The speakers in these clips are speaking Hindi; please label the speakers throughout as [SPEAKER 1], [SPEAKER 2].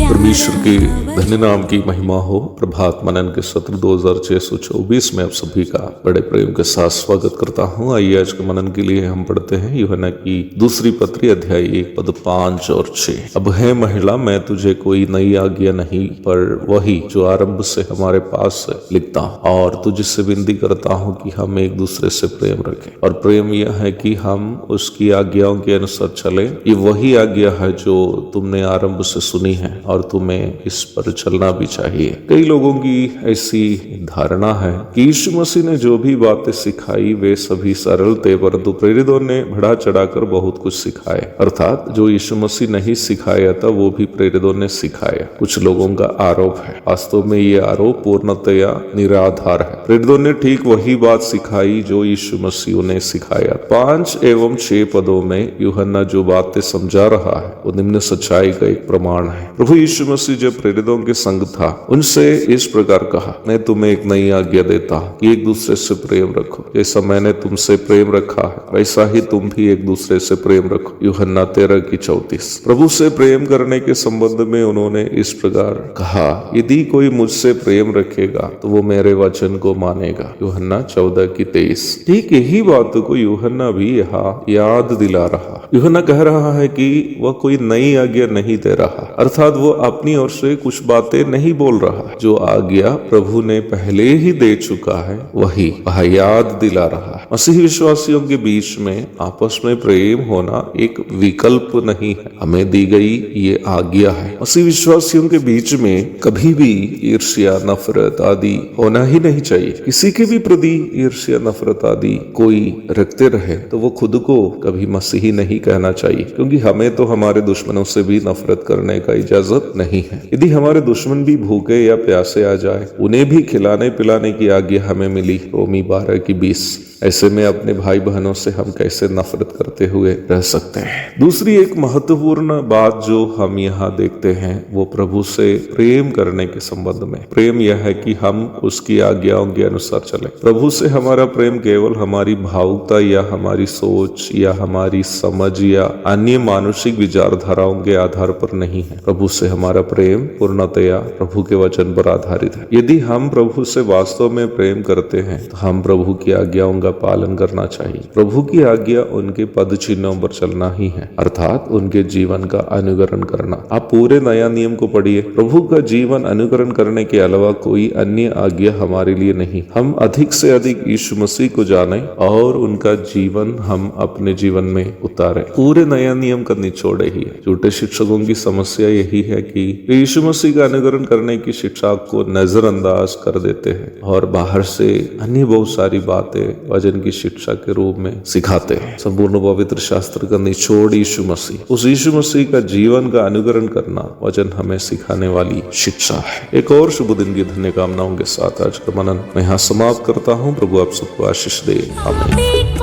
[SPEAKER 1] परमेश्वर के धन्य नाम की महिमा हो। प्रभात मनन के सत्र 2624 में आप सभी का बड़े प्रेम के साथ स्वागत करता हूँ। आइए आज के मनन के लिए हम पढ़ते हैं यूहन्ना की दूसरी पत्री अध्याय 1 पद 5 और 6। अब है महिला, मैं तुझे कोई नई आज्ञा नहीं पर वही जो आरंभ से हमारे पास लिखता हूँ, और तुझसे विनती करता हूँ कि हम एक दूसरे से प्रेम रखें। और प्रेम यह है कि हम उसकी आज्ञाओं के अनुसार चले। ये वही आज्ञा है जो तुमने आरंभ से सुनी है और तुम्हें इस पर चलना भी चाहिए। कई लोगों की ऐसी धारणा है कि यीशु मसीह ने जो भी बातें सिखाई वे सभी सरल थे, परंतु प्रेरितों ने बढ़ा चढ़ाकर बहुत कुछ सिखाया। अर्थात जो यीशु मसीह नहीं सिखाया था वो भी प्रेरितों ने सिखाया। कुछ लोगों का आरोप है, वास्तव में ये आरोप पूर्णतया निराधार है। प्रेरितों ने ठीक वही बात सिखाई जो यीशु मसीह ने सिखाया। 5 एवं 6 पदों में यूहन्ना जो बातें समझा रहा है वो निम्न सच्चाई का एक प्रमाण है। प्रभु यीशु मसीह जब प्रेरितों के संग था उनसे इस प्रकार कहा, मैं तुम्हें एक नई आज्ञा देता हूँ कि एक दूसरे से प्रेम रखो। जैसा मैंने तुमसे प्रेम रखा है वैसा ही तुम भी एक दूसरे से प्रेम रखो। यूहन्ना 13:34। प्रभु से प्रेम करने के संबंध में उन्होंने इस प्रकार कहा, यदि कोई मुझसे प्रेम रखेगा तो वो मेरे वचन को मानेगा। यूहन्ना 14:23। ठीक यही बात को यूहन्ना भी यहाँ याद दिला रहा। यूहन्ना कह रहा है कि वह कोई नई आज्ञा नहीं दे रहा, अर्थात वो अपनी ओर से कुछ बातें नहीं बोल रहा। जो आज्ञा प्रभु ने पहले ही दे चुका है वही वह याद दिला रहा है। मसीह विश्वासियों के बीच में आपस में प्रेम होना एक विकल्प नहीं है, हमें दी गई ये आज्ञा है। मसीह विश्वासियों के बीच में कभी भी ईर्ष्या, नफरत आदि होना ही नहीं चाहिए। किसी के भी प्रति ईर्ष्या, नफरत आदि कोई रखते रहे तो वो खुद को कभी मसीही नहीं कहना चाहिए, क्योंकि हमें तो हमारे दुश्मनों से भी नफरत करने का इजाजत नहीं है। यदि हमारे दुश्मन भी भूखे या प्यासे आ जाए उन्हें भी खिलाने पिलाने की आज्ञा हमें मिली। रोमी 12:20। ऐसे में अपने भाई बहनों से हम कैसे नफरत करते हुए रह सकते हैं। दूसरी एक महत्वपूर्ण बात जो हम यहाँ देखते हैं वो प्रभु से प्रेम करने के संबंध में। प्रेम यह है कि हम उसकी आज्ञाओं के अनुसार चले। प्रभु से हमारा प्रेम केवल हमारी भावुकता या हमारी सोच या हमारी समझ या अन्य मानसिक विचारधाराओं के आधार पर नहीं है। प्रभु से हमारा प्रेम पूर्णतया प्रभु के वचन पर आधारित है। यदि हम प्रभु से वास्तव में प्रेम करते हैं तो हम प्रभु की आज्ञाओं का पालन करना चाहिए। प्रभु की आज्ञा उनके पद चिन्हों पर चलना ही है, अर्थात उनके जीवन का अनुकरण करना। आप पूरे नया नियम को पढ़िए, प्रभु का जीवन अनुकरण करने के अलावा कोई अन्य आज्ञा हमारे लिए नहीं। हम अधिक से अधिक यीशु मसीह को जाने और उनका जीवन हम अपने जीवन में उतारें। पूरे नया नियम का निचोड़ ही है। झूठे शिक्षकों की समस्या यही है कि यीशु मसीह का अनुकरण करने की शिक्षा को नजरअंदाज कर देते हैं और बाहर से अन्य बहुत सारी बातें वचन की शिक्षा के रूप में सिखाते हैं। संपूर्ण पवित्र शास्त्र का निचोड़ यीशु मसीह, उस यीशु मसीह का जीवन का अनुकरण करना वचन हमें सिखाने वाली शिक्षा है। एक और शुभ दिन की धन्य कामनाओं के साथ आज का मनन मैं यहाँ समाप्त करता हूँ। प्रभु आप सबको आशीष दे। आमीन।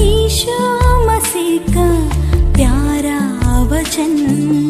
[SPEAKER 2] ईशु मसीह का प्यारा वचन।